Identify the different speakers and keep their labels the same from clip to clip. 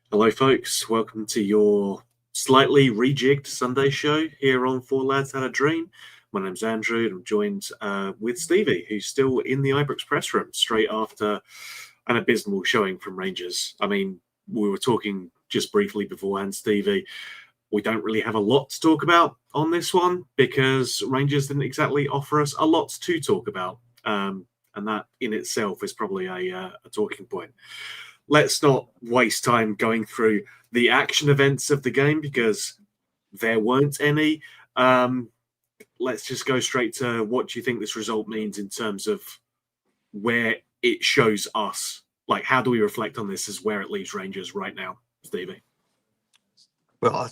Speaker 1: Hello, folks. Welcome to your slightly rejigged Sunday show here on Four Lads Had a Dream. My name's Andrew, and I'm joined with Stevie, who's still in the Ibrox press room straight after an abysmal showing from Rangers. I mean, we were talking just briefly beforehand, Stevie. We don't really have a lot to talk about on this one because Rangers didn't exactly offer us a lot to talk about. And that in itself is probably a talking point. Let's not waste time going through the action events of the game because there weren't any. Um, let's just go straight to what do you think this result means in terms of where it shows us? Like, how do we reflect on this as where it leaves Rangers right now, Stevie?
Speaker 2: Well,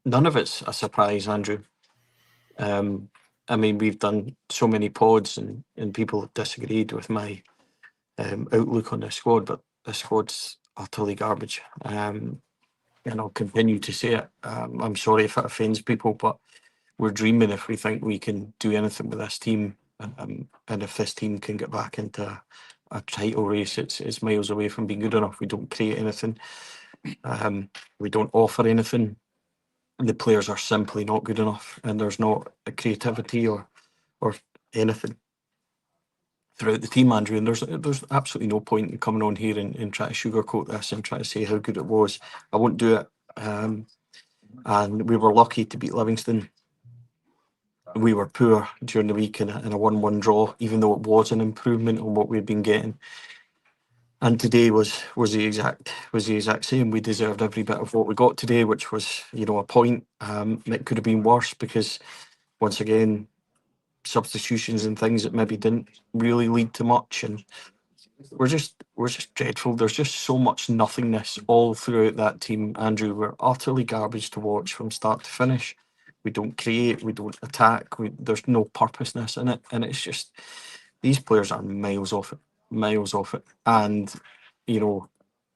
Speaker 2: none of it's a surprise, Andrew. I mean, we've done so many pods and people have disagreed with my outlook on the squad, but the squad's utterly garbage. And I'll continue to say it. I'm sorry if it offends people, but we're dreaming if we think we can do anything with this team. And if this team can get back into a title race, it's miles away from being good enough. We don't create anything. We don't offer anything. The players are simply not good enough, and there's not a creativity or anything throughout the team, Andrew. And there's absolutely no point in coming on here and try to sugarcoat this and try to say how good it was. I won't do it. And we were lucky to beat Livingston. We were poor during the week in a 1-1 draw, even though it was an improvement on what we'd been getting. And today was the exact same. We deserved every bit of what we got today, which was a point. It could have been worse because once again, substitutions and things that maybe didn't really lead to much, and we're just dreadful. There's just so much nothingness all throughout that team, Andrew. We're utterly garbage to watch from start to finish. We don't create, we don't attack, there's no purposeness in it, and it's just these players are miles off it. And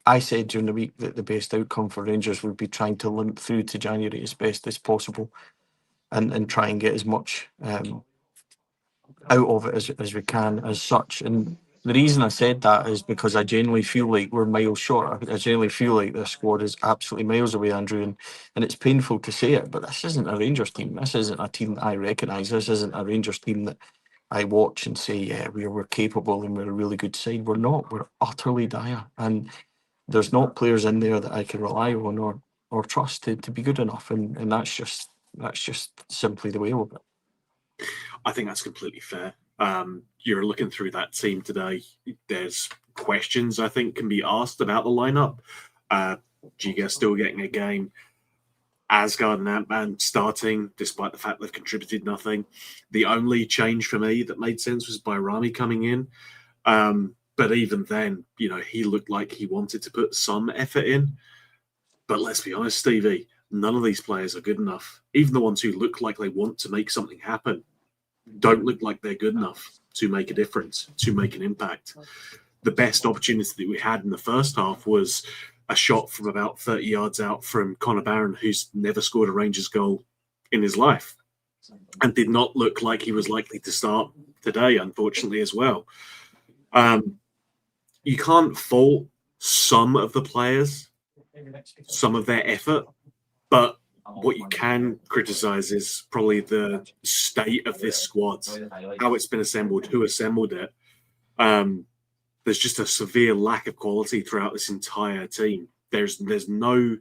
Speaker 2: I said during the week that the best outcome for Rangers would be trying to limp through to January as best as possible and try and get as much out of it as we can as such. And the reason I said that is because I genuinely feel like we're miles short. I genuinely feel like this squad is absolutely miles away, Andrew, and it's painful to say it, but this isn't a Rangers team. This isn't a team that I recognise. This isn't a Rangers team that I watch and say, yeah, we're capable and we're a really good side. We're not. We're utterly dire. And there's not players in there that I can rely on or trust to be good enough. And that's just simply the way of it.
Speaker 1: I think that's completely fair. You're looking through that team today. There's questions I think can be asked about the lineup. Giga still getting a game. Asgard and Ant-Man starting, despite the fact they've contributed nothing. The only change for me that made sense was Bayrami coming in. But even then, he looked like he wanted to put some effort in. But let's be honest, Stevie, none of these players are good enough. Even the ones who look like they want to make something happen don't look like they're good enough to make a difference, to make an impact. The best opportunity that we had in the first half was a shot from about 30 yards out from Connor Barron, who's never scored a Rangers goal in his life and did not look like he was likely to start today, unfortunately, as well. You can't fault some of the players, some of their effort, but what you can criticize is probably the state of this squad, how it's been assembled, who assembled it. There's just a severe lack of quality throughout this entire team. There's no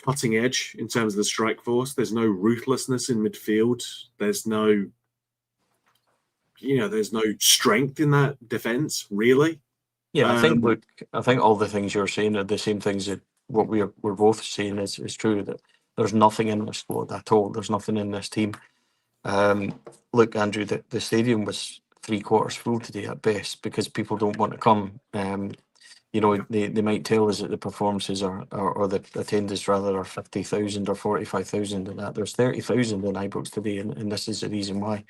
Speaker 1: cutting edge in terms of the strike force. There's no ruthlessness in midfield. There's no strength in that defense, really.
Speaker 2: Yeah, I think all the things you're saying are the same things that what we're both saying is true, that there's nothing in this squad at all. There's nothing in this team. Look, Andrew, the stadium was 3/4 full today at best because people don't want to come. They might tell us that the performances or the attendance rather are 50,000 or 45,000 and that. There's 30,000 in Ibrox today, and this is the reason why.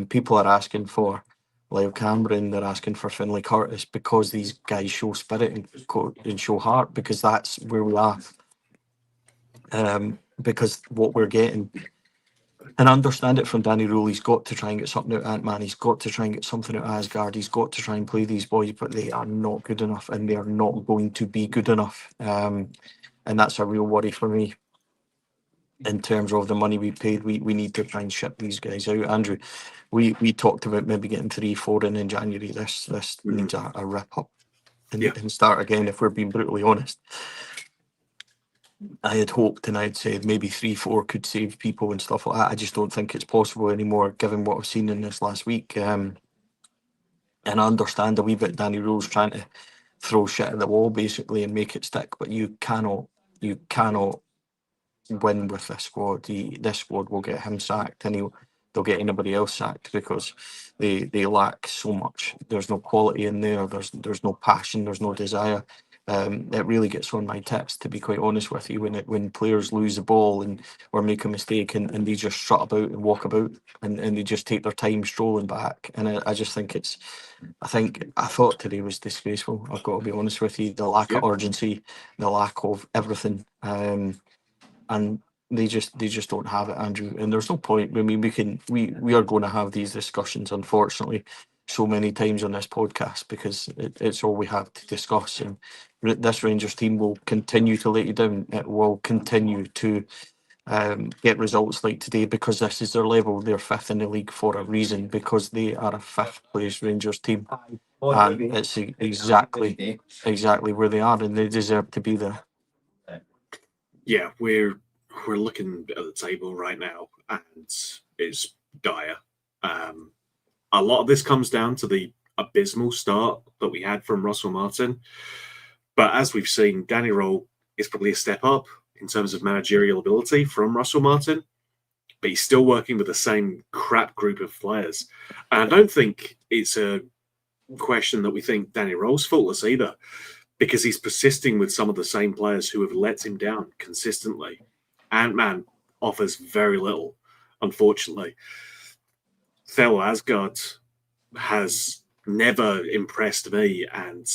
Speaker 2: People are asking for Lyle Cameron, they're asking for Finlay Curtis because these guys show spirit and show heart, because that's where we are. Because what we're getting And I understand it from Danny Rule. He's got to try and get something out of Ant-Man. He's got to try and get something out of Asgard. He's got to try and play these boys, but they are not good enough, and they are not going to be good enough. And that's a real worry for me. In terms of the money we paid, we need to try and ship these guys out. Andrew, we talked about maybe getting 3-4 in January. This needs a rip up and start again. If we're being brutally honest, I had hoped and I'd said maybe 3-4 could save people and stuff like that. I just don't think it's possible anymore, given what I've seen in this last week. And I understand a wee bit Danny Rule's trying to throw shit at the wall basically and make it stick, but you cannot win with this squad. This squad will get him sacked, and they'll get anybody else sacked because they lack so much. There's no quality in there. There's no passion. There's no desire. It really gets on my tips, to be quite honest with you, when players lose the ball or make a mistake and they just strut about and walk about and they just take their time strolling back. And I just think I thought today was disgraceful. I've got to be honest with you. The lack of urgency, the lack of everything. And they just don't have it, Andrew. And there's no point. I mean, we are going to have these discussions, unfortunately, so many times on this podcast because it's all we have to discuss. And this Rangers team will continue to let you down. It will continue to get results like today because this is their level. They're fifth in the league for a reason, because they are a fifth place Rangers team, and it's exactly where they are, and they deserve to be there.
Speaker 1: Yeah, we're looking at the table right now, and it's dire. A lot of this comes down to the abysmal start that we had from Russell Martin. But as we've seen, Danny Role is probably a step up in terms of managerial ability from Russell Martin, but he's still working with the same crap group of players. And I don't think it's a question that we think Danny Role's faultless either, because he's persisting with some of the same players who have let him down consistently. Ant-Man offers very little, unfortunately. Theo Asgard has never impressed me and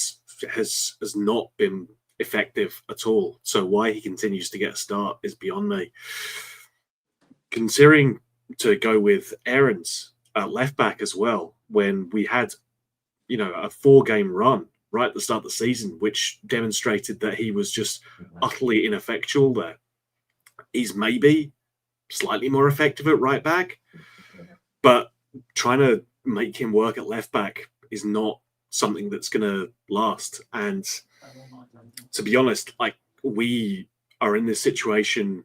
Speaker 1: has not been effective at all. So why he continues to get a start is beyond me. Considering to go with Aarons at left back as well, when we had, a 4-game run right at the start of the season, which demonstrated that he was just utterly ineffectual there. He's maybe slightly more effective at right back, but trying to make him work at left back is not something that's going to last. And to be honest, we are in this situation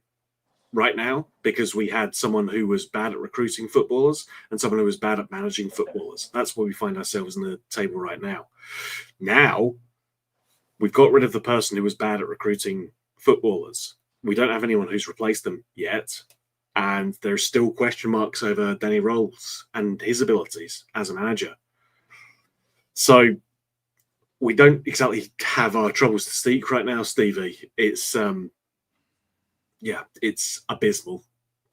Speaker 1: right now because we had someone who was bad at recruiting footballers and someone who was bad at managing footballers. That's where we find ourselves in the table right now. Now, we've got rid of the person who was bad at recruiting footballers. We don't have anyone who's replaced them yet. And there's still question marks over Danny Roles and his abilities as a manager. So we don't exactly have our troubles to seek right now, Stevie. It's it's abysmal,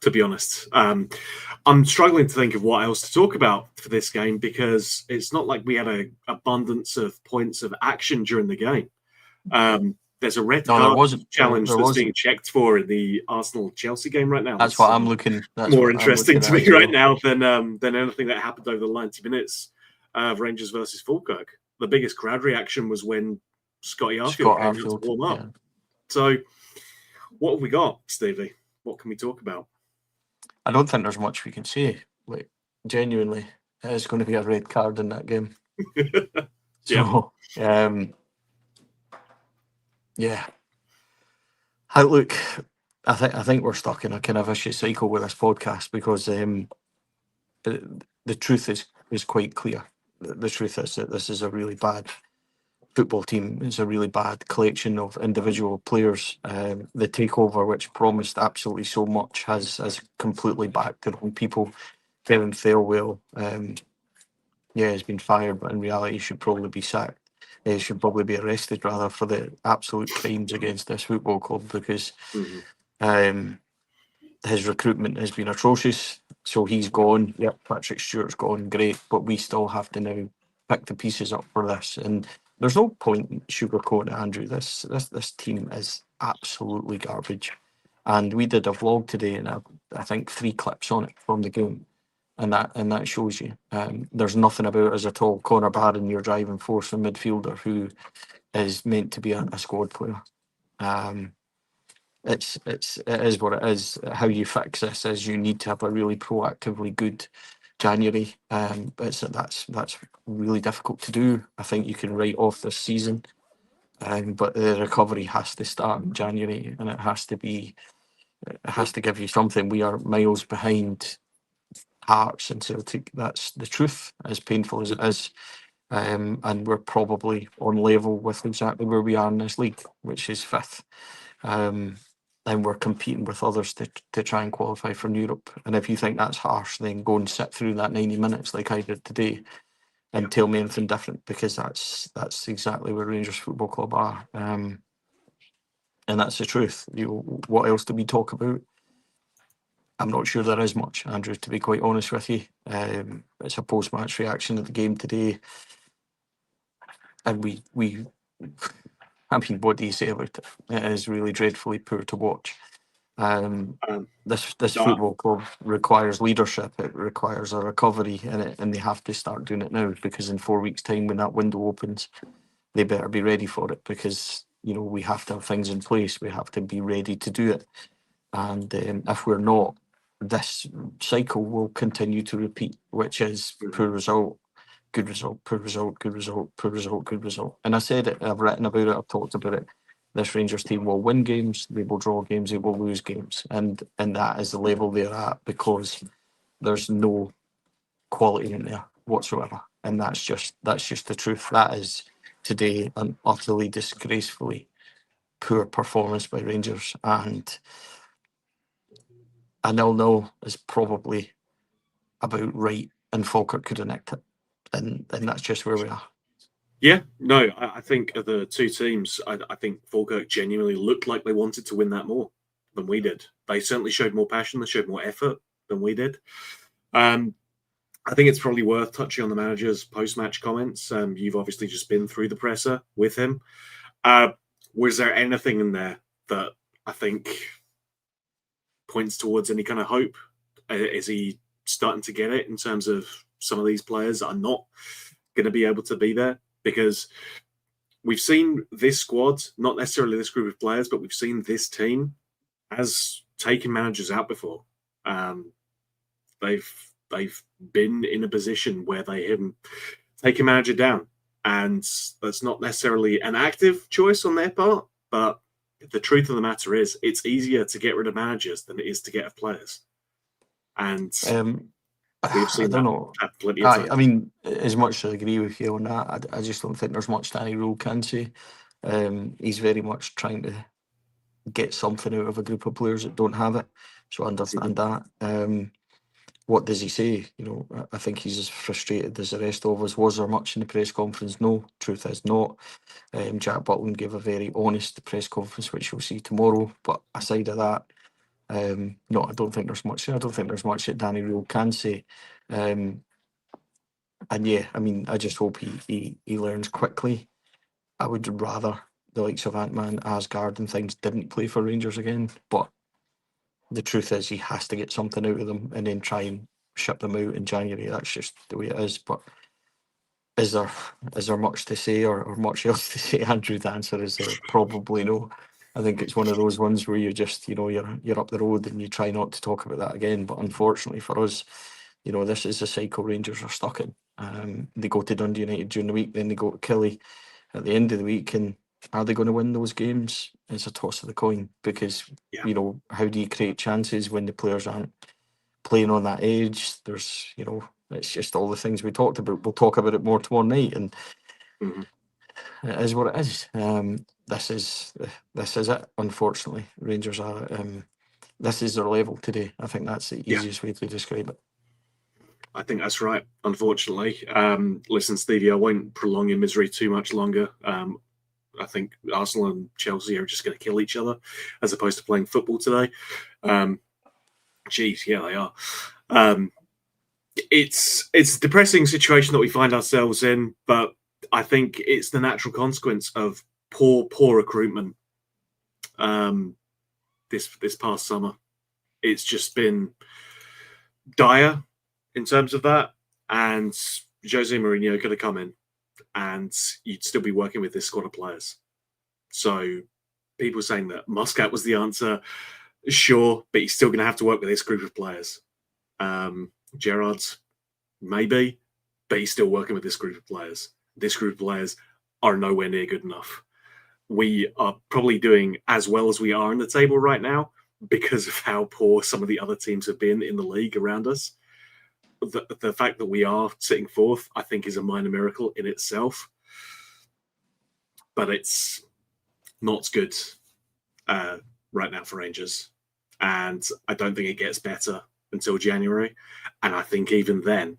Speaker 1: to be honest. I'm struggling to think of what else to talk about for this game because it's not like we had an abundance of points of action during the game. There's a red card challenge that's being checked for in the Arsenal-Chelsea game right now.
Speaker 2: That's what I'm looking. That's
Speaker 1: more interesting to me right now than anything that happened over the 90 minutes of Rangers versus Falkirk. The biggest crowd reaction was when Scott Arfield came out to warm up. Yeah. So, what have we got, Stevie? What can we talk about?
Speaker 2: I don't think there's much we can say. Like, genuinely, it's going to be a red card in that game. So, yeah. Outlook, I think we're stuck in a kind of vicious cycle with this podcast because the truth is quite clear. The truth is that this is a really bad football team. It's a really bad collection of individual players. The takeover, which promised absolutely so much, has completely backed it on people. Kevin Thelwell, has been fired, but in reality, he should probably be sacked. He should probably be arrested, rather, for the absolute crimes against this football club because his recruitment has been atrocious. So he's gone. Yep, Patrick Stewart's gone. Great, but we still have to now pick the pieces up for this. And there's no point in sugarcoating it, Andrew. This team is absolutely garbage. And we did a vlog today, and I think 3 clips on it from the game, and that shows you. There's nothing about us at all. Connor Barron, your driving force in midfielder, who is meant to be a squad player. It is what it is. How you fix this is you need to have a really proactively good January. That's really difficult to do. I think you can write off this season, but the recovery has to start in January, and it has to give you something. We are miles behind Hearts and Celtic. That's the truth, as painful as it is. And we're probably on level with exactly where we are in this league, which is 5th. And we're competing with others to try and qualify for Europe. And if you think that's harsh, then go and sit through that 90 minutes like I did today and tell me anything different, because that's exactly where Rangers Football Club are. And that's the truth. What else do we talk about? I'm not sure there is much, Andrew, to be quite honest with you. It's a post-match reaction of the game today. And I mean, what do you say about it? It is really dreadfully poor to watch. This
Speaker 1: No,
Speaker 2: football club requires leadership. It requires a recovery, and they have to start doing it now, because in 4 weeks' time, when that window opens, they better be ready for it, because we have to have things in place. We have to be ready to do it. And if we're not, this cycle will continue to repeat, which is poor result, good result, poor result, good result, poor result, good result. And I said it, I've written about it, I've talked about it. This Rangers team will win games, they will draw games, they will lose games. And that is the level they're at, because there's no quality in there whatsoever. And that's just the truth. That is today an utterly disgracefully poor performance by Rangers. And a 0-0 is probably about right, and Falkirk could have nicked it. And that's just where we are.
Speaker 1: Yeah, no, I think of the two teams, I think Falkirk genuinely looked like they wanted to win that more than we did. They certainly showed more passion, they showed more effort than we did. I think it's probably worth touching on the manager's post-match comments. You've obviously just been through the presser with him. Was there anything in there that I think points towards any kind of hope? Is he starting to get it in terms of some of these players that are not going to be able to be there? Because we've seen this squad, not necessarily this group of players, but we've seen this team as taking managers out before. They've been in a position where they have taken a manager down, and that's not necessarily an active choice on their part, but the truth of the matter is it's easier to get rid of managers than it is to get of players. And we've seen
Speaker 2: I don't know.
Speaker 1: plenty of times.
Speaker 2: I mean, as much as I agree with you on that, I just don't think there's much Danny Rule can say. He's very much trying to get something out of a group of players that don't have it. So I understand that. What does he say? I think he's as frustrated as the rest of us. Was there much in the press conference? No, truth is not. Jack Butland gave a very honest press conference, which you'll see tomorrow. But aside of that, no, I don't think there's much. I don't think there's much that Danny Rule can say. And yeah, I mean, I just hope he learns quickly. I would rather the likes of Ant-Man, Asgard and things didn't play for Rangers again. But the truth is he has to get something out of them and then try and ship them out in January. That's just the way it is. But is there much to say or much else to say, Andrew? The answer is probably no. I think it's one of those ones where you just, you're up the road and you try not to talk about that again. But unfortunately for us, this is a cycle Rangers are stuck in. They go to Dundee United during the week, then they go to Killie at the end of the week, and are they going to win those games? It's a toss of the coin, because how do you create chances when the players aren't playing on that edge? There's it's just all the things we talked about. We'll talk about it more tomorrow night, and it is what it is. This is it. Unfortunately, Rangers are. This is their level today. I think that's the easiest way to describe it.
Speaker 1: I think that's right, unfortunately. Listen, Stevie, I won't prolong your misery too much longer. I think Arsenal and Chelsea are just going to kill each other as opposed to playing football today. Geez, yeah, they are. It's a depressing situation that we find ourselves in, but I think it's the natural consequence of poor recruitment this past summer. It's just been dire in terms of that. And Jose Mourinho could have come in and you'd still be working with this squad of players. So people saying that Muscat was the answer, sure, but he's still going to have to work with this group of players. Gerrard's maybe, but he's still working with this group of players. This group of players are nowhere near good enough. We are probably doing as well as we are in the table right now because of how poor some of the other teams have been in the league around us. The fact that we are sitting fourth, I think, is a minor miracle in itself. But it's not good right now for Rangers. And I don't think it gets better until January. And I think even then,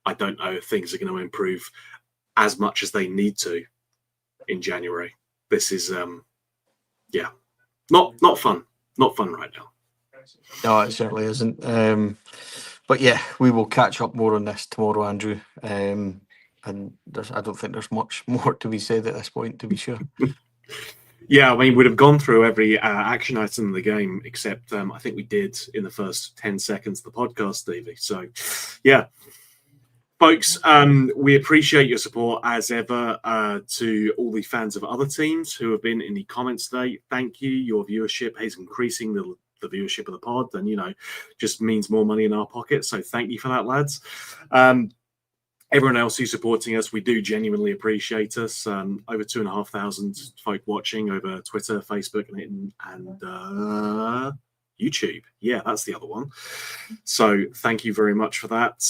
Speaker 1: I don't know if things are going to improve as much as they need to in January. This is, not fun. Not fun right now.
Speaker 2: No, it certainly isn't. But yeah, we will catch up more on this tomorrow, Andrew. And I don't think there's much more to be said at this point, to be sure.
Speaker 1: Yeah, I mean, we'd have gone through every action item in the game, except I think we did in the first 10 seconds of the podcast, Stevie. So, yeah. Folks, we appreciate your support as ever to all the fans of other teams who have been in the comments today. Thank you. Your viewership is increasing the viewership of the pod, and, just means more money in our pockets. So thank you for that, lads. Everyone else who's supporting us, we do genuinely appreciate us. Over 2,500 folk watching over Twitter, Facebook, and YouTube. Yeah, that's the other one. So thank you very much for that.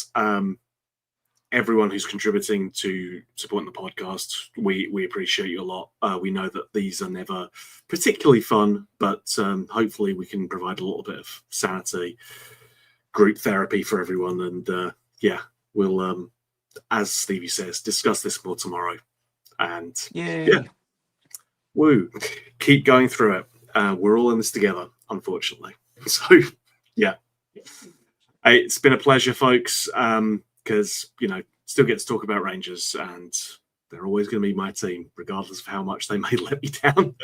Speaker 1: Everyone who's contributing to supporting the podcast, we appreciate you a lot. We know that these are never particularly fun, but hopefully we can provide a little bit of sanity, group therapy for everyone. And we'll, as Stevie says, discuss this more tomorrow. And woo, keep going through it. We're all in this together, unfortunately. So, yeah. It's been a pleasure, folks. Because, still get to talk about Rangers and they're always going to be my team, regardless of how much they may let me down.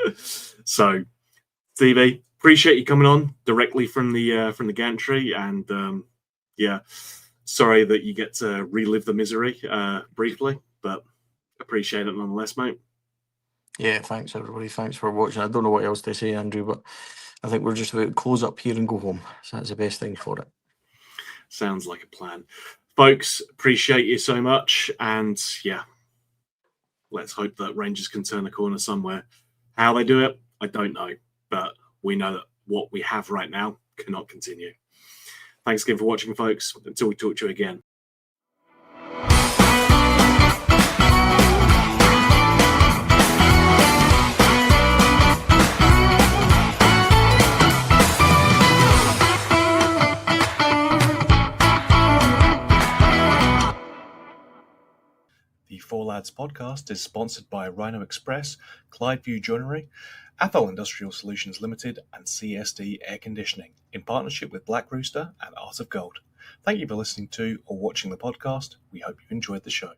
Speaker 1: So, Stevie, appreciate you coming on directly from the gantry. And, sorry that you get to relive the misery briefly, but appreciate it nonetheless, mate.
Speaker 2: Yeah, thanks, everybody. Thanks for watching. I don't know what else to say, Andrew, but I think we're just about to close up here and go home. So that's the best thing for it.
Speaker 1: Sounds like a plan. Folks, appreciate you so much. And let's hope that Rangers can turn the corner somewhere. How they do it, I don't know. But we know that what we have right now cannot continue. Thanks again for watching, folks. Until we talk to you again. The Four Lads podcast is sponsored by Rhino Express, Clydeview Joinery, Athol Industrial Solutions Limited, and CSD Air Conditioning, in partnership with Black Rooster and Art of Gold. Thank you for listening to or watching the podcast. We hope you enjoyed the show.